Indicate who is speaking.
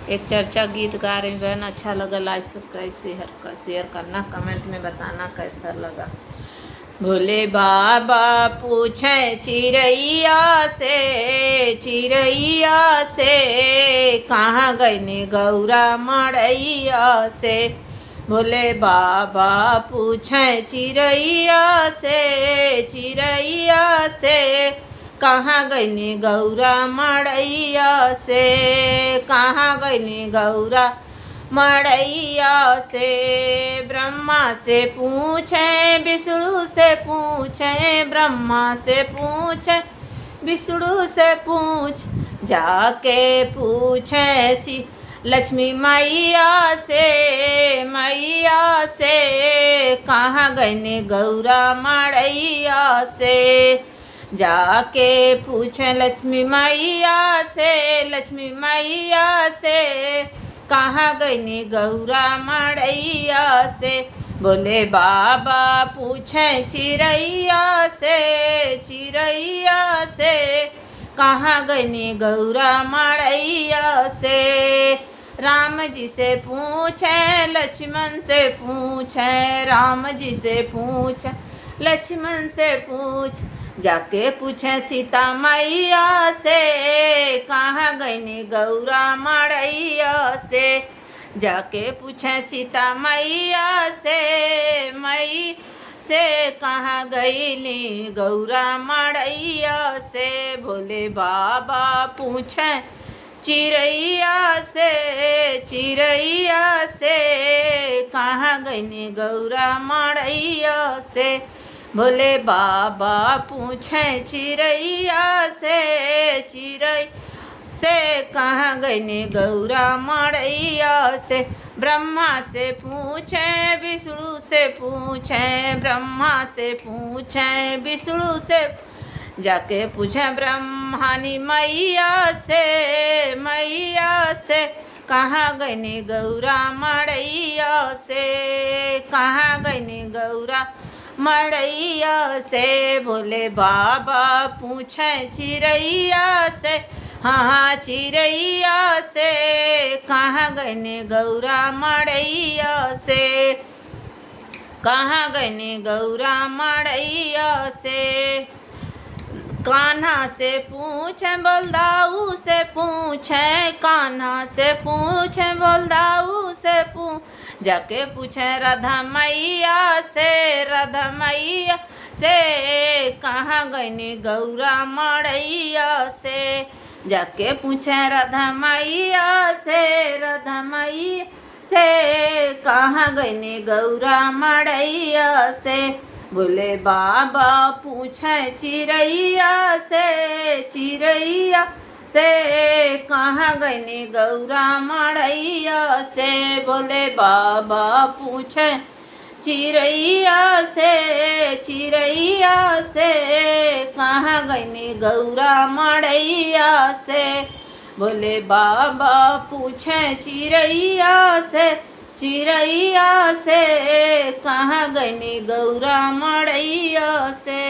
Speaker 1: एक चर्चा गीत गा रही बहन। अच्छा लगा लाइक सब्सक्राइब शेयर करना, कमेंट में बताना कैसा लगा। भोले बाबा पूछे चिड़ैया से कहाँ गईने गौरा मड़ैया से। भोले बाबा पूछे चिड़ैया से कहाँ गईने गौरा मड़ैया से। कहाँ गईने गौरा मड़ैया से। ब्रह्मा से पूछे विष्णु से पूछे, ब्रह्मा से पूछे विष्णु से पूछ, जाके पूछे सी लक्ष्मी मैया से कहाँ गईने गौरा मड़ैया से। जाके पूछे लक्ष्मी मैया से कहाँ गईने गौरा मड़ैया से। बोले बाबा पूछे चिड़ैया से कहाँ गईने गौरा मड़ैया से। राम जी से पूछे लक्ष्मण से पूछे, राम जी से पूछे लक्ष्मण से पूछ, जाके पूछे सीता मैया से कहाँ गईने गौरा मड़ैया से। जाके पूछे सीता मैया से कहाँ गईनी गौरा मड़ैया से। भोले बाबा पूछे चिड़ैया से कहाँ गईने गौरा मड़ैया से। भोले बाबा पूछे चिड़ैया से कहाँ गईने गौरा मड़ैया से। ब्रह्मा से पूछे विष्णु से पूछे, ब्रह्मा से पूछे विष्णु से, जाके पूछे ब्रह्मानी मैया से कहाँ गईने गौरा मड़ैया से। कहाँ गईने गौरा मड़ैया से। भोले बाबा पूछे चिड़ैया से, हाँ चिड़ैया से कहाँ गईने गौरा मड़ैया से। कहाँ गईने गौरा मड़ैया से। कान्हा से पूछे बलदाऊ से पूछे, कान्हा से पूछे बलदाऊ से पूछ, जाके पूछे राधा मैया से कहाँ गईने गौरा मड़ैया से। जाके पूछे राधा मैया से कहाँ गईने गौरा मड़ैया से। बोले बाबा पूछे चिड़ैया से कहाँ गईने गौरा मड़ैया से। बोले बाबा पूछे चिड़ैया से कहाँ गईने गौरा मड़ैया से। बोले बाबा पूछे चिड़ैया से कहाँ गईने गौरा मड़ैया से।